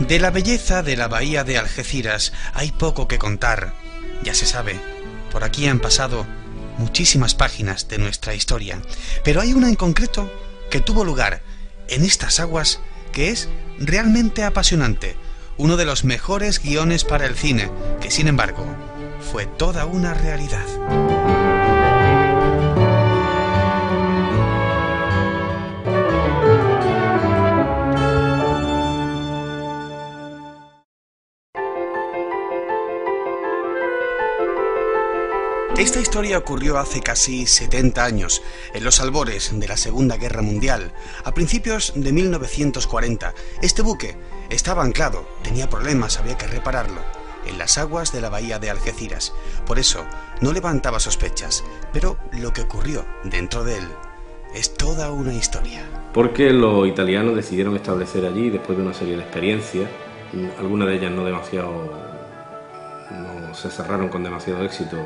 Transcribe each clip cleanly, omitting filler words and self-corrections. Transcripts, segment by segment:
De la belleza de la bahía de Algeciras hay poco que contar. Ya se sabe, por aquí han pasado muchísimas páginas de nuestra historia, pero hay una en concreto que tuvo lugar en estas aguas que es realmente apasionante, uno de los mejores guiones para el cine, que sin embargo fue toda una realidad. Esta historia ocurrió hace casi 70 años, en los albores de la Segunda Guerra Mundial, a principios de 1940. Este buque estaba anclado, tenía problemas, había que repararlo, en las aguas de la bahía de Algeciras. Por eso, no levantaba sospechas, pero lo que ocurrió dentro de él es toda una historia. Porque los italianos decidieron establecer allí, después de una serie de experiencias, algunas de ellas no se cerraron con demasiado éxito,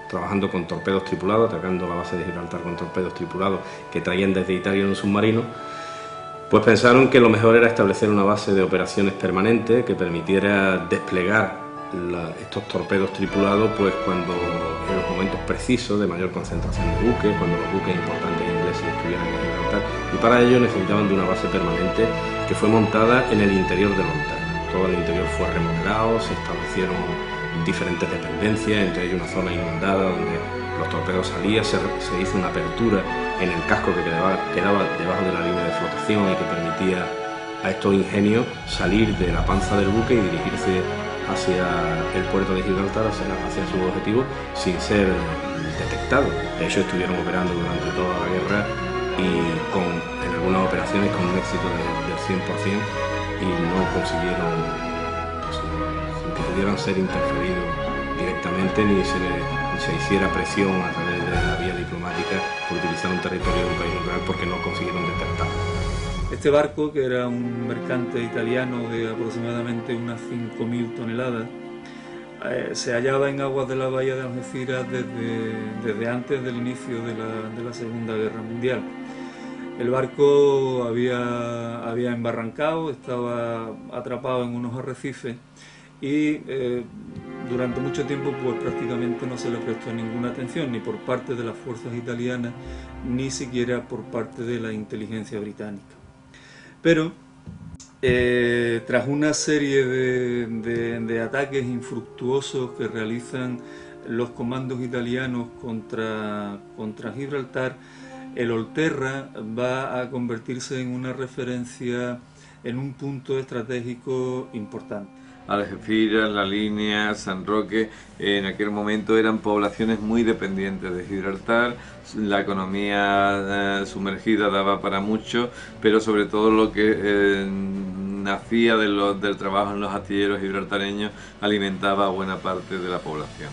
trabajando con torpedos tripulados, atacando la base de Gibraltar con torpedos tripulados que traían desde Italia en un submarino, pues pensaron que lo mejor era establecer una base de operaciones permanente que permitiera desplegar estos torpedos tripulados pues cuando en los momentos precisos de mayor concentración de buques, cuando los buques importantes ingleses estuvieran en Gibraltar, y para ello necesitaban de una base permanente que fue montada en el interior de Lontano. Todo el interior fue remodelado, se establecieron diferentes dependencias, entre ellas una zona inundada donde los torpedos salían, se hizo una apertura en el casco que quedaba debajo de la línea de flotación y que permitía a estos ingenios salir de la panza del buque y dirigirse hacia el puerto de Gibraltar, hacia su objetivo, sin ser detectados. De hecho, estuvieron operando durante toda la guerra y en algunas operaciones con un éxito del 100% y no consiguieron que pudieran ser interferidos directamente ni se hiciera presión a través de la vía diplomática por utilizar un territorio de un país neutral porque no consiguieron detectarlo. Este barco, que era un mercante italiano de aproximadamente unas 5.000 toneladas, se hallaba en aguas de la bahía de Algeciras desde antes del inicio de la Segunda Guerra Mundial. El barco había embarrancado, estaba atrapado en unos arrecifes y durante mucho tiempo pues prácticamente no se le prestó ninguna atención ni por parte de las fuerzas italianas ni siquiera por parte de la inteligencia británica. Pero tras una serie de ataques infructuosos que realizan los comandos italianos contra Gibraltar, el Olterra va a convertirse en una referencia, en un punto estratégico importante. Algeciras, La Línea, San Roque, en aquel momento eran poblaciones muy dependientes de Gibraltar, la economía sumergida daba para mucho, pero sobre todo lo que nacía del trabajo en los astilleros gibraltareños alimentaba a buena parte de la población.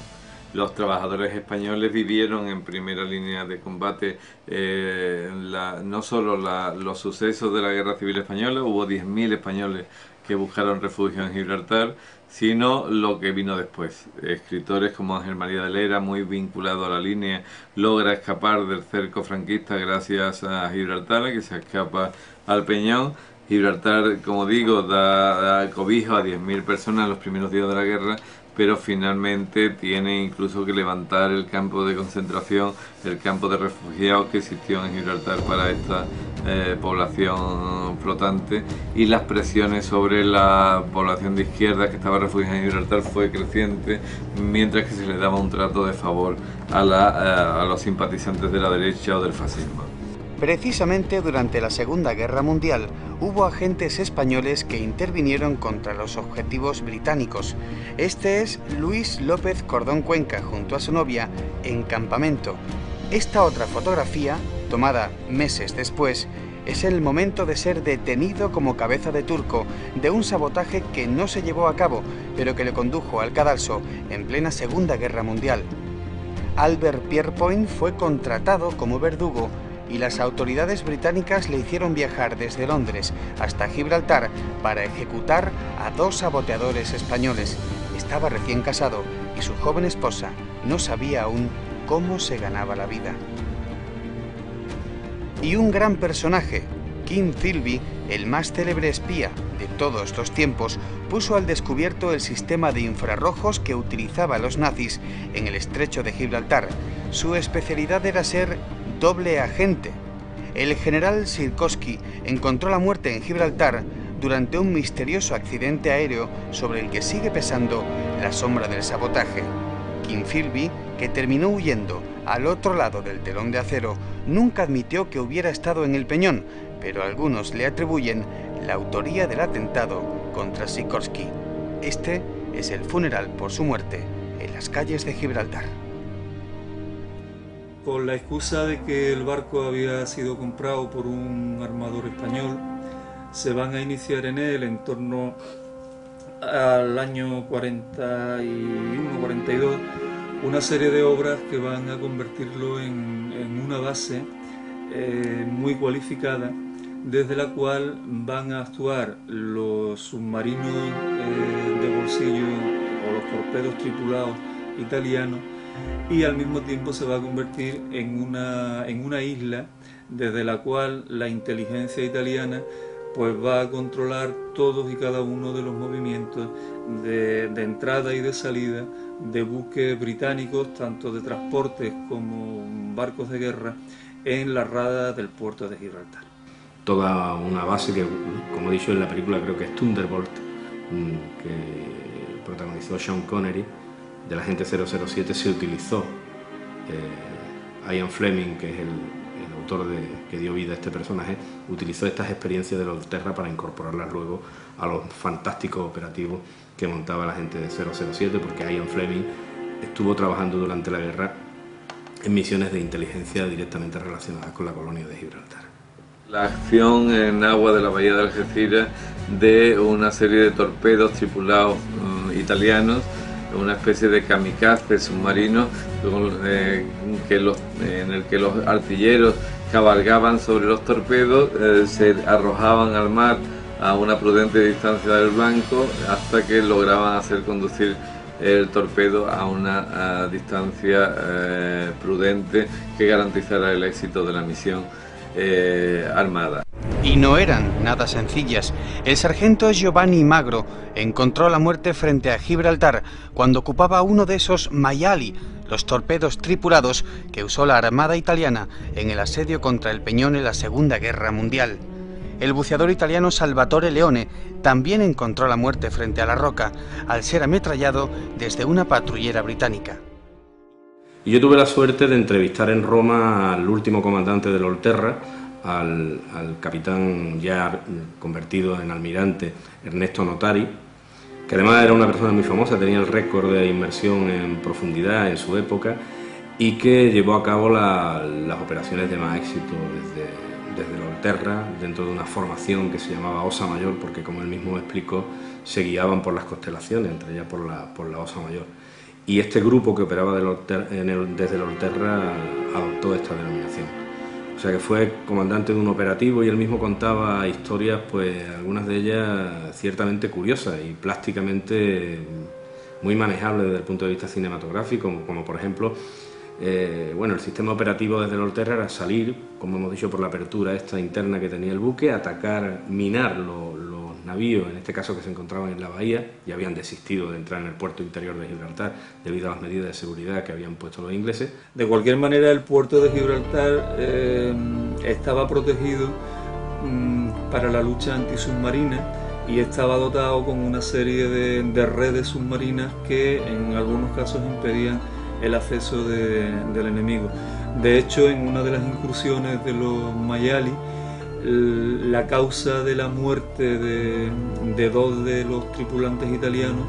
Los trabajadores españoles vivieron en primera línea de combate no solo los sucesos de la Guerra Civil Española, hubo 10.000 españoles que buscaron refugio en Gibraltar, sino lo que vino después. Escritores como Ángel María de Lera, muy vinculado a La Línea, logra escapar del cerco franquista gracias a Gibraltar, que se escapa al Peñón. Gibraltar, como digo, da cobijo a 10.000 personas en los primeros días de la guerra, pero finalmente tiene incluso que levantar el campo de concentración, el campo de refugiados que existió en Gibraltar para esta población flotante, y las presiones sobre la población de izquierda que estaba refugiada en Gibraltar fue creciente, mientras que se le daba un trato de favor a los simpatizantes de la derecha o del fascismo. Precisamente durante la Segunda Guerra Mundial hubo agentes españoles que intervinieron contra los objetivos británicos. Este es Luis López Cordón Cuenca junto a su novia en campamento. Esta otra fotografía, tomada meses después, es el momento de ser detenido como cabeza de turco de un sabotaje que no se llevó a cabo, pero que le condujo al cadalso en plena Segunda Guerra Mundial. Albert Pierrepoint fue contratado como verdugo y las autoridades británicas le hicieron viajar desde Londres hasta Gibraltar para ejecutar a 2 saboteadores españoles. Estaba recién casado y su joven esposa no sabía aún cómo se ganaba la vida. Y un gran personaje, King Philby, el más célebre espía de todos los tiempos, puso al descubierto el sistema de infrarrojos que utilizaban los nazis en el estrecho de Gibraltar. Su especialidad era ser doble agente. El general Sikorsky encontró la muerte en Gibraltar durante un misterioso accidente aéreo sobre el que sigue pesando la sombra del sabotaje. King Philby, que terminó huyendo al otro lado del telón de acero, nunca admitió que hubiera estado en el peñón, pero algunos le atribuyen la autoría del atentado contra Sikorsky. Este es el funeral por su muerte en las calles de Gibraltar. Con la excusa de que el barco había sido comprado por un armador español, se van a iniciar en él en torno al año 41-42 una serie de obras que van a convertirlo en una base muy cualificada, desde la cual van a actuar los submarinos de bolsillo o los torpedos tripulados italianos, y al mismo tiempo se va a convertir en una isla desde la cual la inteligencia italiana pues va a controlar todos y cada uno de los movimientos de entrada y de salida de buques británicos, tanto de transportes como barcos de guerra, en la rada del puerto de Gibraltar. Toda una base que, como he dicho en la película, creo que es Thunderbolt, que protagonizó Sean Connery, del agente 007, se utilizó. Ian Fleming, que es el autor que dio vida a este personaje, utilizó estas experiencias de la Olterra para incorporarlas luego a los fantásticos operativos que montaba el agente de 007, porque Ian Fleming estuvo trabajando durante la guerra en misiones de inteligencia directamente relacionadas con la colonia de Gibraltar. La acción en agua de la bahía de Algeciras de una serie de torpedos tripulados italianos, una especie de kamikaze submarino en el que los artilleros cabalgaban sobre los torpedos, se arrojaban al mar a una prudente distancia del blanco hasta que lograban hacer conducir el torpedo a una distancia prudente que garantizara el éxito de la misión armada. Y no eran nada sencillas. El sargento Giovanni Magro encontró la muerte frente a Gibraltar cuando ocupaba uno de esos Mayali, los torpedos tripulados que usó la Armada italiana en el asedio contra el Peñón en la Segunda Guerra Mundial. El buceador italiano Salvatore Leone también encontró la muerte frente a la Roca, al ser ametrallado desde una patrullera británica. Y yo tuve la suerte de entrevistar en Roma al último comandante del Olterra, al capitán ya convertido en almirante Ernesto Notari, que además era una persona muy famosa, tenía el récord de inmersión en profundidad en su época y que llevó a cabo las operaciones de más éxito desde el Olterra, dentro de una formación que se llamaba Osa Mayor, porque, como él mismo explicó, se guiaban por las constelaciones, entre ellas por la Osa Mayor. Y este grupo que operaba desde el Olterra adoptó esta denominación. O sea que fue comandante de un operativo, y él mismo contaba historias, pues algunas de ellas ciertamente curiosas y plásticamente muy manejables desde el punto de vista cinematográfico, como por ejemplo, el sistema operativo desde el Olterra era salir, como hemos dicho, por la apertura esta interna que tenía el buque, atacar, minar los navíos, en este caso que se encontraban en la bahía y habían desistido de entrar en el puerto interior de Gibraltar debido a las medidas de seguridad que habían puesto los ingleses. De cualquier manera, el puerto de Gibraltar estaba protegido para la lucha antisubmarina y estaba dotado con una serie de redes submarinas que en algunos casos impedían el acceso del enemigo. De hecho, en una de las incursiones de los Mayali, la causa de la muerte de dos de los tripulantes italianos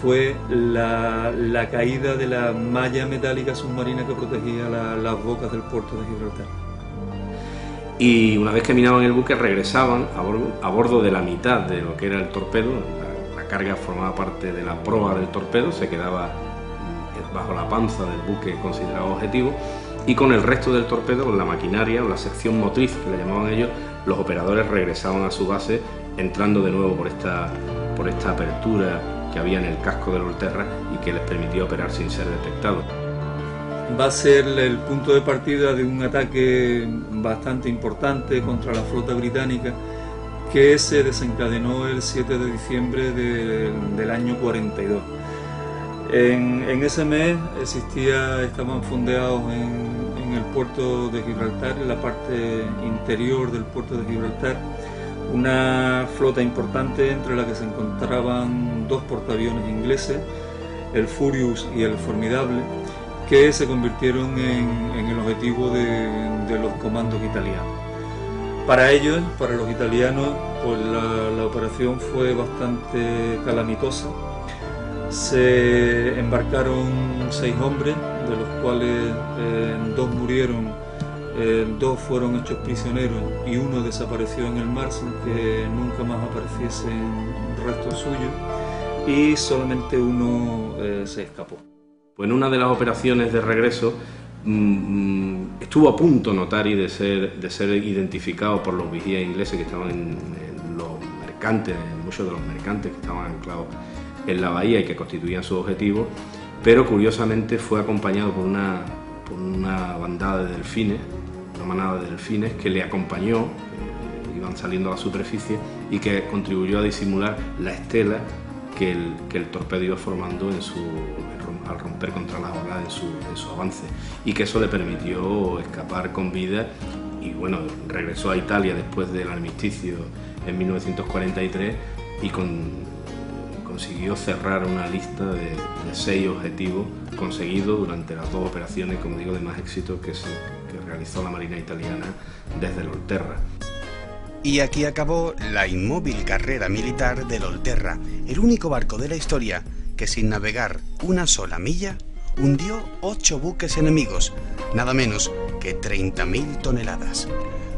fue la caída de la malla metálica submarina que protegía las bocas del puerto de Gibraltar. Y una vez que minaban el buque, regresaban a bordo de la mitad de lo que era el torpedo. La carga formaba parte de la proa del torpedo, se quedaba bajo la panza del buque considerado objetivo, y con el resto del torpedo, con la maquinaria o la sección motriz que le llamaban ellos, los operadores regresaban a su base, entrando de nuevo por esta apertura que había en el casco del Olterra y que les permitía operar sin ser detectados. va a ser el punto de partida de un ataque bastante importante contra la flota británica que se desencadenó el 7 de diciembre del año 42. En ese mes estaban fondeados en el puerto de Gibraltar, en la parte interior del puerto de Gibraltar, una flota importante entre la que se encontraban dos portaaviones ingleses, el Furious y el Formidable, que se convirtieron en el objetivo de los comandos italianos. Para ellos, para los italianos, pues la operación fue bastante calamitosa. Se embarcaron 6 hombres, de los cuales 2 murieron, 2 fueron hechos prisioneros y 1 desapareció en el mar sin que nunca más apareciesen restos suyos, y solamente 1 se escapó. Pues en una de las operaciones de regreso estuvo a punto Notari de ser identificado por los vigías ingleses que estaban en los mercantes, en muchos de los mercantes que estaban anclados en la bahía y que constituían su objetivo, pero curiosamente fue acompañado por una bandada de delfines, una manada de delfines que le acompañó, iban saliendo a la superficie, y que contribuyó a disimular la estela que el torpedo iba formando al romper contra las olas en su avance, y que eso le permitió escapar con vida. Y bueno, regresó a Italia después del armisticio en 1943 y consiguió cerrar una lista de 6 objetivos conseguidos durante las 2 operaciones, como digo, de más éxito que realizó la Marina italiana desde el Olterra. Y aquí acabó la inmóvil carrera militar del Olterra, el único barco de la historia que sin navegar una sola milla hundió 8 buques enemigos, nada menos que 30.000 toneladas.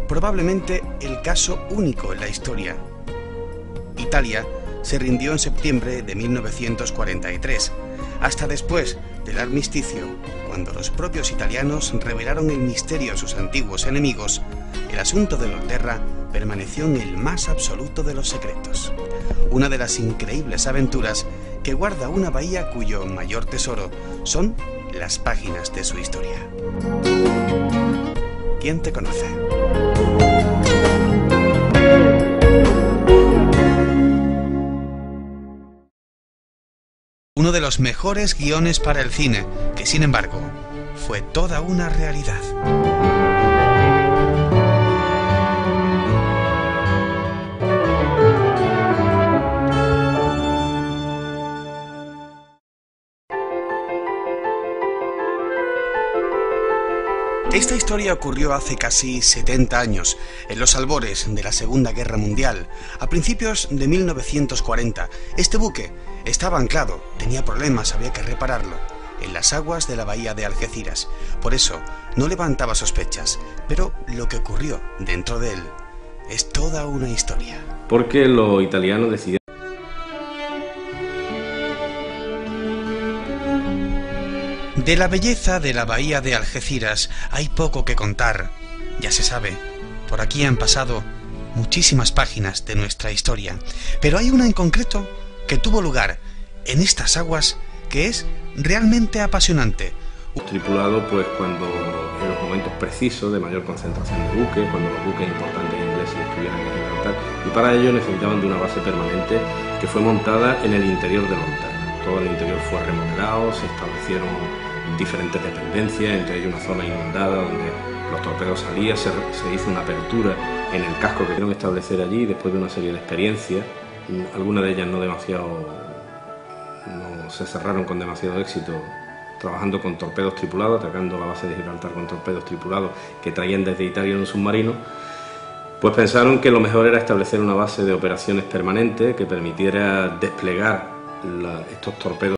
Probablemente el caso único en la historia. Italia se rindió en septiembre de 1943, hasta después del armisticio, cuando los propios italianos revelaron el misterio a sus antiguos enemigos. El asunto del Olterra permaneció en el más absoluto de los secretos. Una de las increíbles aventuras que guarda una bahía cuyo mayor tesoro son las páginas de su historia. ¿Quién te conoce? Uno de los mejores guiones para el cine, que sin embargo, fue toda una realidad. Esta historia ocurrió hace casi 70 años, en los albores de la Segunda Guerra Mundial, a principios de 1940. Este buque estaba anclado, tenía problemas, había que repararlo, en las aguas de la bahía de Algeciras. Por eso no levantaba sospechas, pero lo que ocurrió dentro de él es toda una historia. Porque los italianos decidieron... De la belleza de la bahía de Algeciras hay poco que contar. Ya se sabe, por aquí han pasado muchísimas páginas de nuestra historia, pero hay una en concreto que tuvo lugar en estas aguas que es realmente apasionante. Tripulado, pues cuando en los momentos precisos de mayor concentración de buques, cuando los buques importantes ingleses estuvieran en Gibraltar, y para ello necesitaban de una base permanente que fue montada en el interior del Olterra. Todo el interior fue remodelado, se establecieron diferentes dependencias, entre ellas una zona inundada donde los torpedos salían, se hizo una apertura en el casco que querían establecer allí después de una serie de experiencias, algunas de ellas no se cerraron con demasiado éxito, trabajando con torpedos tripulados, atacando la base de Gibraltar con torpedos tripulados que traían desde Italia en un submarino. Pues pensaron que lo mejor era establecer una base de operaciones permanente que permitiera desplegar estos torpedos